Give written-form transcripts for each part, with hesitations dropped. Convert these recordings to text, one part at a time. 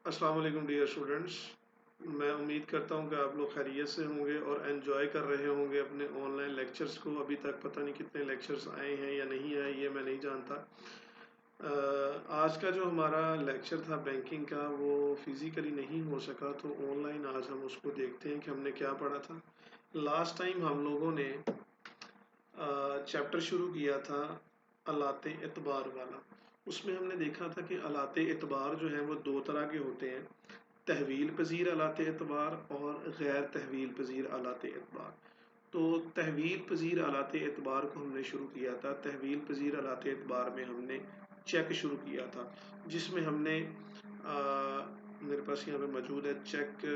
अस्सलाम वालेकुम dear students. मैं उम्मीद करता हूँ कि आप लोग खैरियत से होंगे और एंजॉय कर रहे होंगे अपने ऑनलाइन लेक्चर्स को। अभी तक पता नहीं कितने लेक्चर्स आए हैं या नहीं आए, ये मैं नहीं जानता। आज का जो हमारा लेक्चर था बैंकिंग का, वो फिज़िकली नहीं हो सका, तो ऑनलाइन आज हम उसको देखते हैं कि हमने क्या पढ़ा था। लास्ट टाइम हम लोगों ने चैप्टर शुरू किया था अलाते एतबार वाला। उसमें हमने देखा था कि अलाते एतबार जो हैं वो दो तरह के होते हैं, तहवील पजीर अलाते एतबार और गैर तहवील पजीर अलाते एतबार। तो तहवील पजीर अलाते एतबार को हमने शुरू किया था। तहवील पजीर अलाते एतबार में हमने चेक शुरू किया था, जिसमें हमने मेरे पास यहाँ पे मौजूद है चेक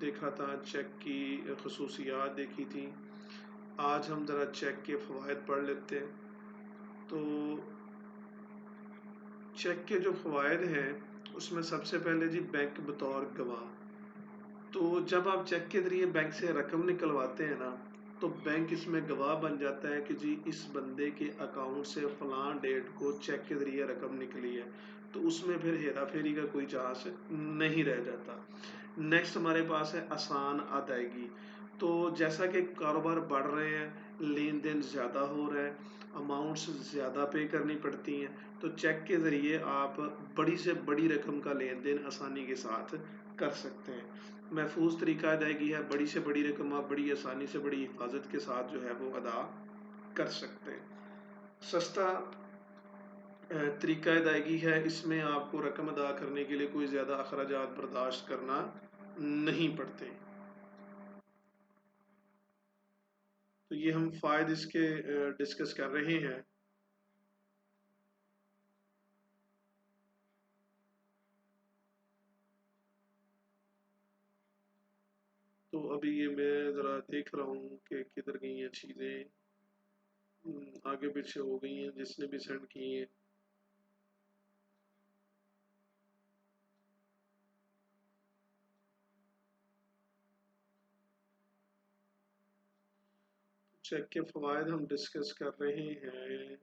देखा था, चेक की खसूसियात देखी थी। आज हम ज़रा चेक के फ़वाइद पढ़ लेते हैं। तो चेक के जो फ़वाइद हैं उसमें सबसे पहले जी बैंक बतौर गवाह। तो जब आप चेक के ज़रिए बैंक से रकम निकलवाते हैं ना, तो बैंक इसमें गवाह बन जाता है कि जी इस बंदे के अकाउंट से फ़लाँ डेट को चेक के ज़रिए रकम निकली है। तो उसमें फिर हेरा फेरी का कोई चांस नहीं रह जाता। नेक्स्ट हमारे पास है आसान अदायगी। तो जैसा कि कारोबार बढ़ रहे हैं, लेन देन ज़्यादा हो रहा है, अमाउंट्स ज़्यादा पे करनी पड़ती हैं, तो चेक के ज़रिए आप बड़ी से बड़ी रकम का लेन देन आसानी के साथ कर सकते हैं। महफूज तरीका अदायगी है, बड़ी से बड़ी रकम आप बड़ी आसानी से बड़ी हिफाजत के साथ जो है वो अदा कर सकते हैं। सस्ता तरीका अदायगी है, इसमें आपको रकम अदा करने के लिए कोई ज़्यादा अखराजात बर्दाश्त करना नहीं पड़ते। तो ये हम फ़ायदे इसके डिस्कस कर रहे हैं। तो अभी ये मैं ज़रा देख रहा हूँ कि किधर गई हैं चीज़ें। आगे पीछे हो गई हैं, जिसने भी सेंड की हैं। चेक के फ़वाइद हम डिस्कस कर रहे हैं।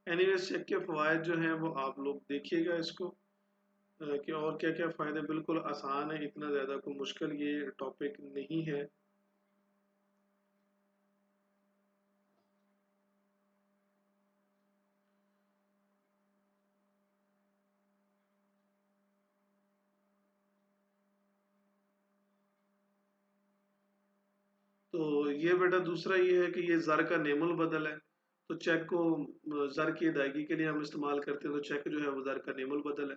एनीवेज चेक के फ़वाइद जो हैं वो आप लोग देखिएगा इसको, कि और क्या क्या फ़ायदे। बिल्कुल आसान है, इतना ज़्यादा कोई मुश्किल ये टॉपिक नहीं है। तो ये बेटा दूसरा ये है कि ये ज़र का नेमुल बदल है। तो चेक को ज़र की अदायगी के लिए हम इस्तेमाल करते हैं, तो चेक जो है वो ज़र का नेमुल बदल है।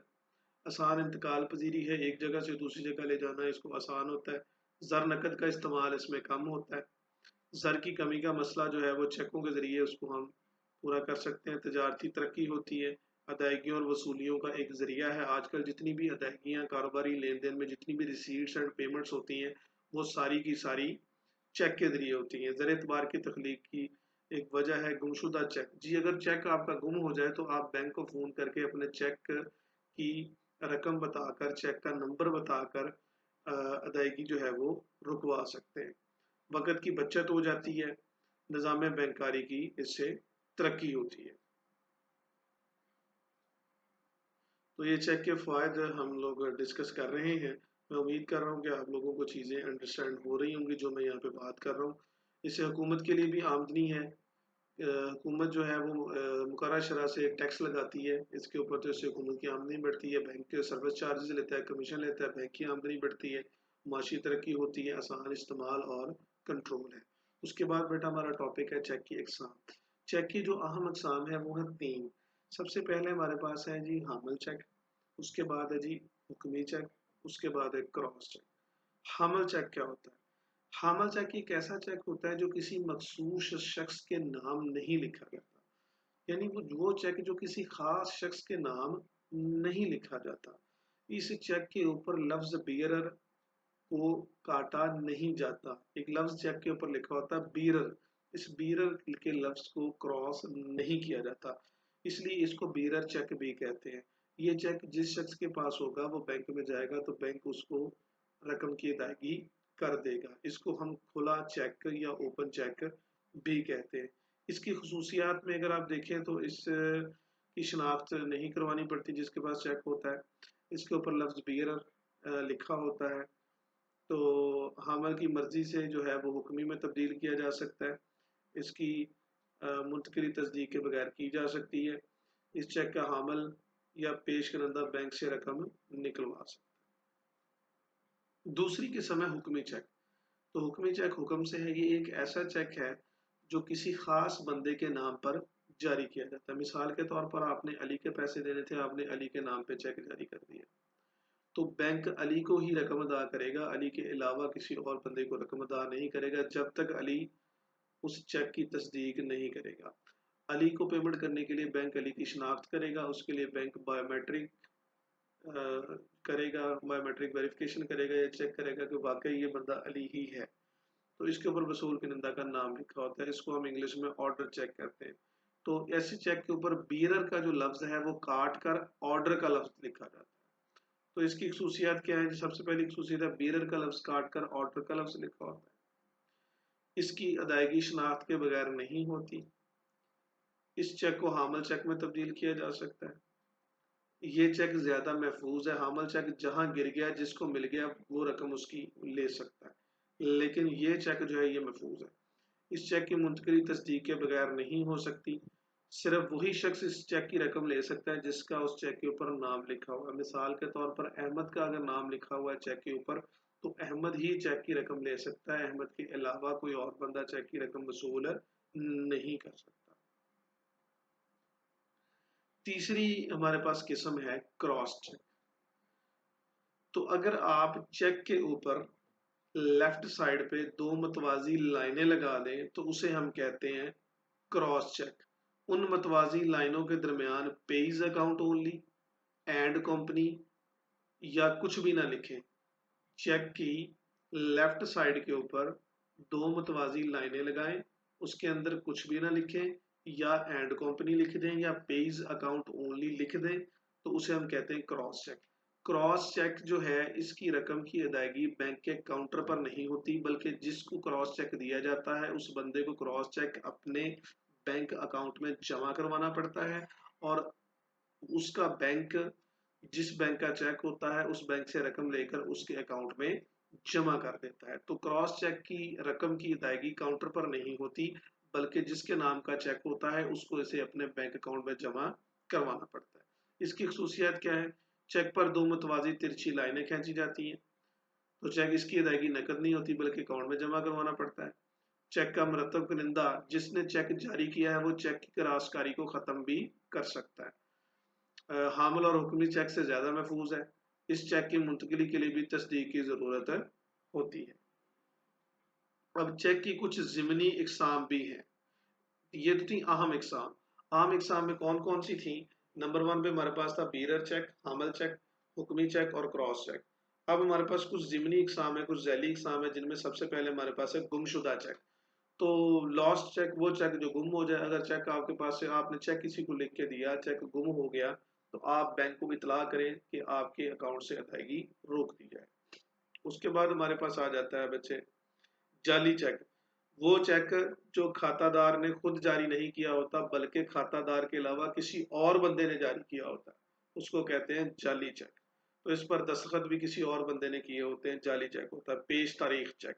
आसान इंतकाल पजीरी है, एक जगह से दूसरी जगह ले जाना इसको आसान होता है। ज़र नकद का इस्तेमाल इसमें कम होता है। ज़र की कमी का मसला जो है वो चेकों के ज़रिए उसको हम पूरा कर सकते हैं। तजारती तरक्की होती है, अदायगियों और वसूलियों का एक ज़रिया है। आजकल जितनी भी अदायगियाँ कारोबारी लेन देन में जितनी भी रिसीट्स एंड पेमेंट्स होती हैं, वो सारी की सारी चेक के ज़रिए होती हैं। ज़र एतबार की तख्लीक की एक वजह है गुमशुदा चेक। जी अगर चेक आपका गुम हो जाए तो आप बैंक को फ़ोन करके अपने चेक की रकम बताकर, चेक का नंबर बताकर अदायगी जो है वो रुकवा सकते हैं। वक़्त की बचत हो जाती है, निज़ाम बैंकारी की इससे तरक्की होती है। तो ये चेक के फ़ायद हम लोग डिस्कस कर रहे हैं। मैं उम्मीद कर रहा हूँ कि आप लोगों को चीज़ें अंडरस्टैंड हो रही होंगी जो मैं यहाँ पे बात कर रहा हूँ। इससे हुकूमत के लिए भी आमदनी है। हुकूमत जो है वो मुकर्रर शरह से टैक्स लगाती है, इसके ऊपर तो इससे हुकूमत की आमदनी बढ़ती है। बैंक सर्विस चार्जेस लेता है, कमीशन लेता है, बैंक की आमदनी बढ़ती है, माशी तरक्की होती है, आसान इस्तेमाल और कंट्रोल है। उसके बाद बेटा हमारा टॉपिक है चेक की अक़साम। चेक की जो अहम अक़साम है वो है 3। सबसे पहले हमारे पास है जी हामिल चेक, उसके बाद है जी हुक्मी चेक, उसके बाद है क्रॉस चेक। हामिल चेक क्या होता है? हामिल चेक एक ऐसा चेक होता है जो किसी मखसूस शख्स के नाम नहीं लिखा जाता। यानी वो चेक जो किसी खास शख्स के नाम नहीं लिखा जाता। इस चेक के ऊपर लफ्ज बियरर को काटा नहीं जाता। एक लफ्ज चेक के ऊपर लिखा होता है बीरर, इस बीरर के लफ्ज को क्रॉस नहीं किया जाता, इसलिए इसको बीरर चेक भी कहते हैं। ये चेक जिस शख्स के पास होगा वो बैंक में जाएगा तो बैंक उसको रकम की अदायगी कर देगा। इसको हम खुला चेक या ओपन चेक भी कहते हैं। इसकी खसूसियात में अगर आप देखें तो इस की शनाख्त नहीं करवानी पड़ती जिसके पास चेक होता है। इसके ऊपर लफ्ज़ बियरर लिखा होता है। तो हामिल की मर्जी से जो है वो हुक्मी में तब्दील किया जा सकता है। इसकी मुंतकली तस्दीक के बगैर की जा सकती है। इस चेक का हामिल या पेश करंदा बैंक से रकम निकलवा सकता है। दूसरी किस्म है हुक्मी चेक। तो हुक्मी चेक हुक्म से है, ये एक ऐसा चेक है जो किसी खास बंदे के नाम पर जारी किया जाता है। मिसाल के तौर पर आपने अली के पैसे देने थे, आपने अली के नाम पे चेक जारी कर दिया, तो बैंक अली को ही रकम अदा करेगा, अली के अलावा किसी और बंदे को रकम अदा नहीं करेगा जब तक अली उस चेक की तस्दीक नहीं करेगा। अली को पेमेंट करने के लिए बैंक अली की शनाख्त करेगा, उसके लिए बैंक बायोमेट्रिक करेगा, बायोमेट्रिक वेरिफिकेशन करेगा, या चेक करेगा कि वाकई ये बंदा अली ही है। तो इसके ऊपर वसूल कुनिंदा का नाम लिखा होता है। इसको हम इंग्लिश में ऑर्डर चेक कहते हैं। तो ऐसे चेक के ऊपर बीरर का जो लफ्ज है वो काट कर ऑर्डर का लफ्ज लिखा जाता है। तो इसकी खसूसियात क्या है? सबसे पहली खसूसियत है, बीरर का लफ्ज काट कर ऑर्डर का लफ्ज लिखा होता है। इसकी अदायगी शनाख्त के बगैर नहीं होती। इस चेक को हामिल चेक में तब्दील किया जा सकता है। ये चेक ज्यादा महफूज है। हामिल चेक जहां गिर गया, जिसको मिल गया, वो रकम उसकी ले सकता है, लेकिन ये चेक जो है ये महफूज है। इस चेक की मुंतकली तस्दीक के बगैर नहीं हो सकती। सिर्फ वही शख्स इस चेक की रकम ले सकता है जिसका उस चेक के ऊपर नाम लिखा हुआ है। मिसाल के तौर पर अहमद का अगर नाम लिखा हुआ है चेक के ऊपर, तो अहमद ही चेक की रकम ले सकता है। अहमद के अलावा कोई और बंदा चेक की रकम वसूल नहीं कर सकता। तीसरी हमारे पास किस्म है क्रॉस चेक। तो अगर आप चेक के ऊपर लेफ्ट साइड पे दो मतवाजी लाइनें लगा दें तो उसे हम कहते हैं क्रॉस चेक। उन मतवाजी लाइनों के दरमियान page account only, and company या कुछ भी ना लिखें। चेक की लेफ्ट साइड के ऊपर दो मतवाजी लाइनें लगाएं, उसके अंदर कुछ भी ना लिखें, या एंड कंपनी लिख दें या पेज अकाउंट ओनली लिख दें, तो उसे हम कहते हैं क्रॉस चेक। क्रॉस चेक जो है इसकी रकम की अदायगी बैंक के काउंटर पर नहीं होती, बल्कि जिसको क्रॉस चेक दिया जाता है उस बंदे को क्रॉस चेक अपने बैंक अकाउंट में जमा करवाना पड़ता है, और उसका बैंक, जिस बैंक का चेक होता है उस बैंक से रकम लेकर उसके अकाउंट में जमा कर देता है। तो क्रॉस चेक की रकम की अदायगी काउंटर पर नहीं होती, बल्कि जिसके नाम का चेक होता है उसको इसे अपने बैंक अकाउंट में जमा करवाना पड़ता है। इसकी खसूसियात क्या है? चेक पर दो मुतवाजी तिरछी लाइनें खींची जाती हैं। तो चेक इसकी अदायगी नकद नहीं होती बल्कि अकाउंट में जमा करवाना पड़ता है। चेक का मुरतब कुनिंदा जिसने चेक जारी किया है वो चेक की करासकारी को खत्म भी कर सकता है। हामिल और हुक्मी चेक से ज्यादा महफूज है। इस चेक की मुंतकली के लिए भी तस्दीक की जरूरत होती है। अब चेक की कुछ ज़िमनी इकसाम भी हैं। ये तो थी अहम इकसाम। अहम इकसाम में कौन कौन सी थी? नंबर 1 पे हमारे पास था बीरर चेक, हामिल चेक, हुक्मी चेक और क्रॉस चेक। अब हमारे पास कुछ ज़िमनी इकसाम है, कुछ ज़ैली इकसाम है, जिनमें सबसे पहले हमारे पास है गुमशुदा चेक। तो लॉस्ट चेक वो चेक जो गुम हो जाए। अगर चेक आपके पास से आपने चेक किसी को लिख के दिया, चेक गुम हो गया, तो आप बैंक को इतला करें कि आपके अकाउंट से अदायगी रोक दी जाए। उसके बाद हमारे पास आ जाता है बच्चे जाली चेक। वो चेक जो खातादार ने खुद जारी नहीं किया होता बल्कि खातादार के अलावा किसी और बंदे ने जारी किया होता है, उसको कहते हैं जाली चेक। तो इस पर दस्तखत भी किसी और बंदे ने किए होते हैं, जाली चेक होता है। पेश तारीख चेक,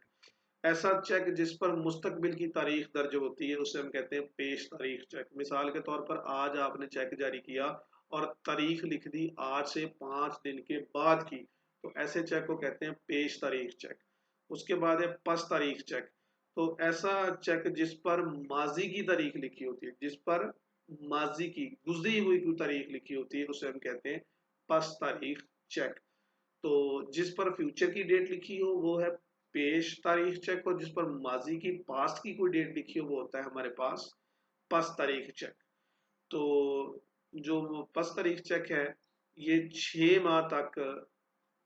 ऐसा चेक जिस पर मुस्तकबिल की तारीख दर्ज होती है उसे हम कहते हैं पेश तारीख चेक। मिसाल के तौर पर आज आपने चेक जारी किया और तारीख लिख दी आज से 5 दिन के बाद की, तो ऐसे चेक को कहते हैं पेश तारीख चेक। उसके बाद है पस तारीख चेक। तो ऐसा चेक जिस पर माजी की तारीख लिखी होती है, जिस पर माजी की गुजरी हुई कोई तारीख लिखी होती है उसे हम कहते हैं पस तारीख चेक। तो जिस पर फ्यूचर की डेट लिखी हो वो है पेश तारीख चेक, और जिस पर माजी की पास्ट की कोई डेट लिखी हो वो होता है हमारे पास पस तारीख चेक। तो जो पस तारीख चेक है ये 6 माह तक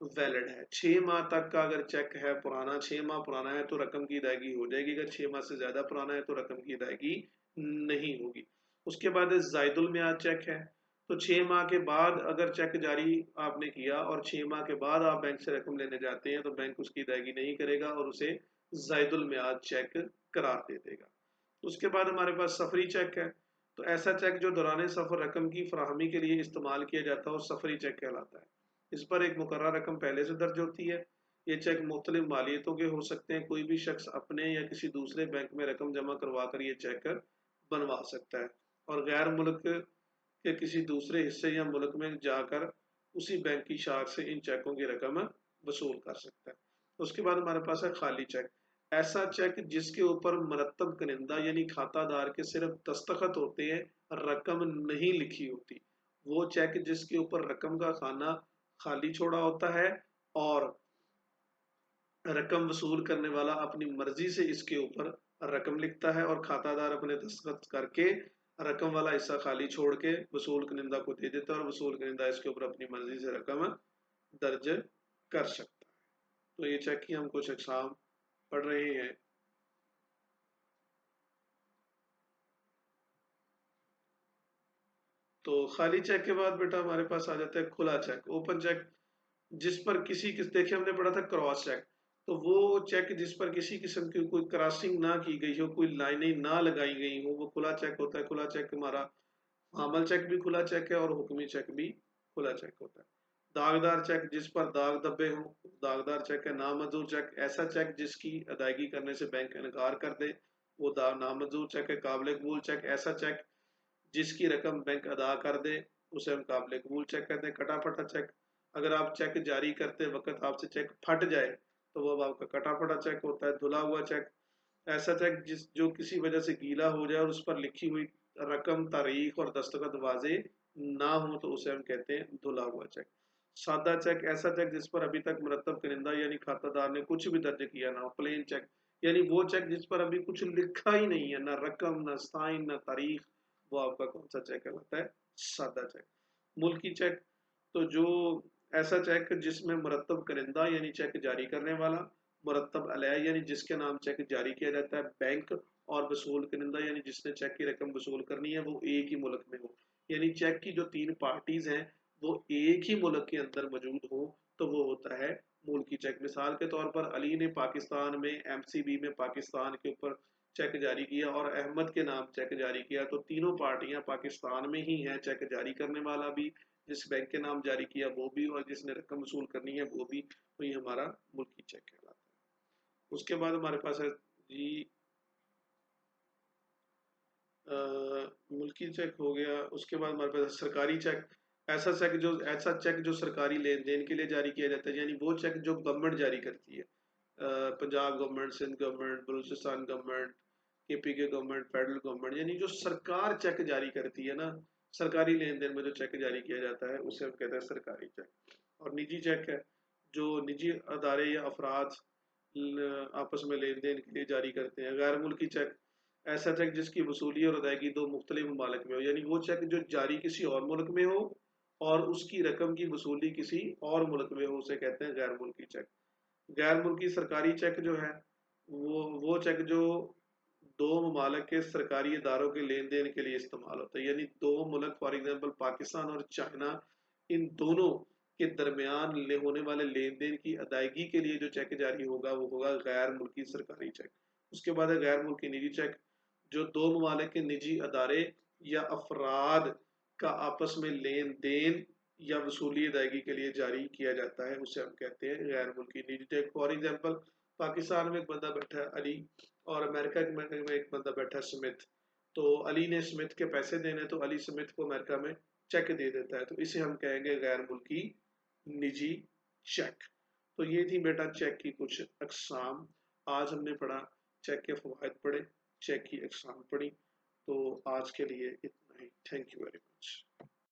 वैलिड है। 6 माह तक का अगर चेक है पुराना, 6 माह पुराना है तो रकम की अदायगी हो जाएगी। अगर 6 माह से ज्यादा पुराना है तो रकम की अदायगी नहीं होगी। उसके बाद जायदुल मियाद चेक है। तो 6 माह के बाद अगर चेक जारी आपने किया और 6 माह के बाद आप बैंक से रकम लेने जाते हैं तो बैंक उसकी अदायगी नहीं करेगा और उसे जायदुल मियाद चेक करार दे देगा। اس کے بعد ہمارے پاس سفری چیک ہے، تو ایسا چیک جو دوران سفر رقم کی فراہمی کے لیے استعمال کیا جاتا ہے وہ سفری چیک کہلاتا ہے۔ اس پر ایک مقررہ رقم پہلے سے درج ہوتی ہے۔ یہ چیک مختلف مالیتوں کے ہو سکتے ہیں، کوئی بھی شخص اپنے یا کسی دوسرے بینک میں رقم جمع کروا کر یہ چیک بنوا سکتا ہے، اور غیر ملک کے کسی دوسرے حصے یا ملک میں جا کر اسی بینک کی شاخ سے ان چیکوں کی رقم وصول کر سکتا ہے۔ اس کے بعد ہمارے پاس ہے خالی چیک۔ ایسا چیک جس کے اوپر مرتب کنندہ یعنی کھاتہ دار کے صرف دستخط ہوتے ہیں، رقم نہیں لکھی ہوتی۔ وہ چیک جس کے اوپر رقم کا خانہ خالی چھوڑا ہوتا ہے اور رقم وصول کرنے والا اپنی مرضی سے اس کے اوپر رقم لکھتا ہے، اور کھاتہ دار اپنے دستخط کر کے رقم والا حصہ خالی چھوڑ کے وصول کنندہ کو دے دیتا ہے، اور وصول کنندہ اس کے اوپر اپنی مرضی سے رقم درج کر سکتا ہے۔ تو یہ چیک کی ہم کچھ اقسام پڑھ رہے ہیں۔ تو خالی چیک کے بعد بیٹا ہمارے پاس آ جاتا ہے کھلا چیک، اوپن چیک، جس پر دیکھیں ہم نے پڑھا تھا کراس چیک، تو وہ چیک جس پر کسی قسم کی کوئی کراسنگ نہ کی گئی ہو، کوئی لائنیں نہ لگائی گئی ہو، وہ کھلا چیک ہوتا ہے۔ کھلا چیک ہمارا عمل چیک بھی کھلا چیک ہے اور حکمی چیک بھی کھلا چیک ہوتا ہے۔ داغدار چیک، جس پر داغ دبے ہوں، داغدار چیک ہے۔ نامنظور چیک، ایسا چیک جس کی ادائیگی کرنے سے بینک انکار کر دے، وہ نامنظور چیک ہے۔ قابل قبول چیک، ایسا چیک جس کی رقم بینک ادا کر دے، اسے ہم قابل قبول چیک کہتے ہیں۔ کٹا پھٹا چیک، اگر آپ چیک جاری کرتے وقت آپ سے چیک پھٹ جائے تو وہ آپ کا کٹا پھٹا چیک ہوتا ہے۔ دھلا ہوا چیک، ایسا چیک جو کسی وجہ سے گیلا ہو جائے اور اس پر لکھی ہوئی رقم، تاریخ اور دستخط واضح نہ ہو تو اسے ہم کہتے ہیں دھلا ہوا چیک۔ سادہ چیک، ایسا چیک جس پر ابھی تک مرتب کنندہ یعنی کھاتہ دار نے کچھ بھی درج کیا نہ ہو۔ پلین چیک، یعنی وہ چیک جس پر ابھی کچھ لکھا ہی نہیں ہے، نہ رقم، نہ سائن، نہ تاریخ، وہ آپ کا کون سا چیک کہلاتا ہے؟ سادہ چیک۔ ملکی چیک، تو جو ایسا چیک جس میں مرتب کنندہ یعنی چیک جاری کرنے والا، مرتب علیہ یعنی جس کے نام چیک جاری کیا جاتا ہے، بینک، اور وصول کنندہ یعنی جس نے چیک کی رقم وصول کرنی ہے وہ ایک ہی ملک میں ہو۔ یعنی چیک کی جو تین پارٹیز ہیں وہ ایک ہی ملک کے اندر موجود ہو تو وہ ہوتا ہے ملکی چیک۔ مثال کے طور پر علی نے پاکستان میں ایم سی بی میں پاکستان کے اوپر چیک جاری کیا اور احمد کے نام چیک جاری کیا، تو تینوں پارٹیاں پاکستان میں ہی ہیں، چیک جاری کرنے والا بھی، جس بینک کے نام جاری کیا وہ بھی، اور جس نے رقم وصول کرنی ہے وہ بھی، تو یہ ہمارا ملکی چیک کہلاتا ہے۔ اس کے بعد ہمارے پاس ہے جی ملکی چیک ہو گیا۔ اس کے بعد ہمارے پاس سرکاری چیک، ایسا چیک جو سرکاری لین دین کے لیے جاری کیا جاتا ہے، یعنی وہ چیک جو گورنمنٹ جاری کرتی ہے، Punjab government, Sindh government, Balochistan government, کے پی کے گورنمنٹ، فیڈرل گورنمنٹ، یعنی جو سرکار چیک جاری کرتی ہے نا، سرکاری لین دین میں جو چیک جاری کیا جاتا ہے اسے ہم کہتے ہیں سرکاری چیک۔ اور نجی چیک ہے، جو نجی ادارے یا افراد آپس میں لین دین کے لیے جاری کرتے ہیں۔ غیر ملکی چیک، ایسا چیک جس کی وصولی اور ادائیگی دو مختلف ممالک میں ہو، یعنی وہ چیک جو جاری کسی اور ملک میں ہو اور اس کی رقم کی وصولی کسی اور ملک میں ہو، اسے کہتے ہیں غیر ملکی چیک۔ غیر ملکی سرکاری چیک جو ہے وہ چیک جو دو ممالک کے سرکاری اداروں کے لین دین کے لیے استعمال ہوتا ہے، یعنی دو ملک فار ایگزامپل پاکستان اور چائنا، ان دونوں کے درمیان ہونے والے لین دین کی ادائیگی کے لیے جو چیک جاری ہوگا وہ ہوگا غیر ملکی سرکاری چیک۔ اس کے بعد ہے غیر ملکی نجی چیک، جو دو ممالک کے نجی ادارے یا افراد کا آپس میں لین دین یا وصولی ادائیگی کے لیے جاری کیا جاتا ہے، اسے ہم کہتے ہیں غیر ملکی نجی چیک۔ فار ایگزامپل پاکستان میں ایک بندہ بیٹھا ہے علی، اور امریکہ میں ایک بندہ بیٹھا ہے سمتھ، تو علی نے سمتھ کے پیسے دینے تو علی سمتھ کو امریکہ میں چیک دے دیتا ہے، تو اسے ہم کہیں گے غیر ملکی نجی چیک۔ تو یہ تھی بیٹا چیک کی کچھ اقسام۔ آج ہم نے پڑھا چیک کے فوائد پڑھے، چیک کی اقسام پڑھی، تو آج کے لیے اتنا ہی۔ Thank you very much.